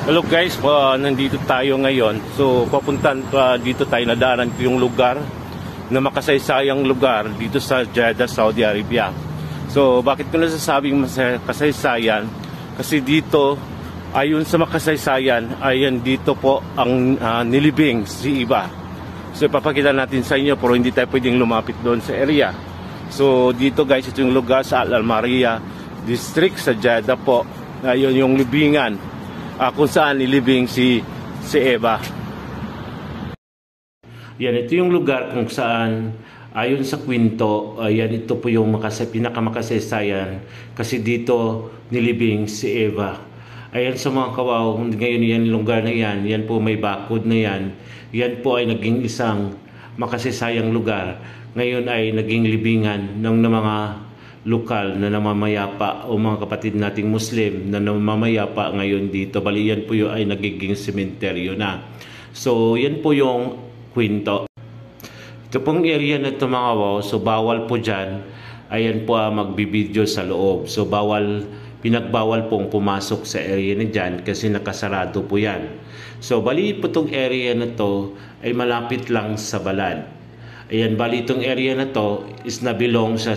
Hello guys, nandito tayo ngayon. So papuntan dito tayo, nadaanan ko yung lugar na makasaysayang lugar dito sa Jeddah, Saudi Arabia. So bakit ko nasasabing kasaysayan? Kasi dito, ayon sa makasaysayan, ayan dito po ang nilibing si Eva. So ipapakita natin sa inyo, pero hindi tayo pwedeng lumapit doon sa area. So dito guys, ito yung lugar sa Al-Almaria District sa Jeddah po. Ayun yung libingan kung saan nilibing si Eva. Yan, ito yung lugar kung saan ayon sa kwento, yan, ito po yung pinakamakasaysayan kasi dito nilibing si Eva. Ayan sa mga kawaw, ngayon yan lugar na yan, yan po may bakod na yan. Yan po ay naging isang makasaysayang lugar. Ngayon ay naging libingan ng mga lokal na namamayapa o mga kapatid nating Muslim na namamayapa ngayon dito. Bali yan po yung ay nagiging sementeryo na. So yan po yung kwento. Ito pong area na ito mga wow, so bawal po dyan. Ayan po magbibideo sa loob. So pinagbawal pong pumasok sa area na dyan kasi nakasarado po yan. So bali po itong area na to ay malapit lang sa Balad. Ayan, bali itong area na to is nabilong sa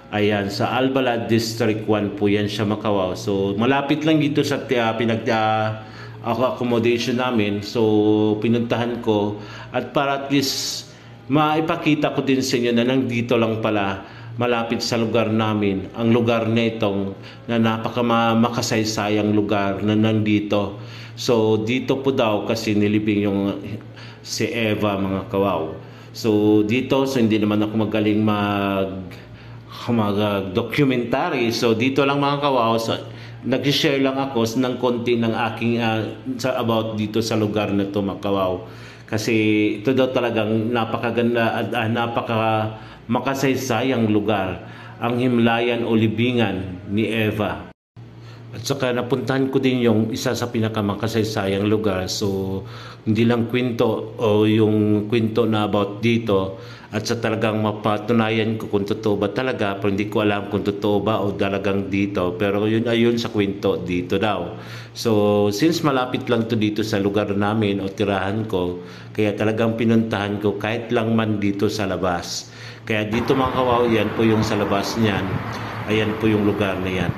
ayan, sa Al-Balad District 1 po yan siya Makawaw. So malapit lang dito sa accommodation namin. So pinuntahan ko at para at least maipakita ko din sa inyo na nandito lang pala malapit sa lugar namin ang lugar na itong na napaka-makasaysayang lugar na nandito. So dito po daw kasi nilibing yung si Eva mga kawaw. So dito, so hindi naman ako magaling mag-documentary. So dito lang mga kawaw, so, nag-share lang ako ng konti ng aking about dito sa lugar na to mga kawaw. Kasi ito daw talagang napakaganda at makasaysayang lugar, ang himlayan o libingan ni Eva. At saka napuntahan ko din yung isa sa pinakamakasaysayang lugar. So hindi lang kwento o yung kwento na about dito at sa talagang mapatunayan ko kung totoo ba talaga, pero hindi ko alam kung totoo ba o talagang dito. Pero yun ayun sa kwento dito daw. So since malapit lang to dito sa lugar namin o tirahan ko, kaya talagang pinuntahan ko kahit lang man dito sa labas. Kaya dito mga kawaw, yan po yung sa labas niyan. Ayan po yung lugar na yan.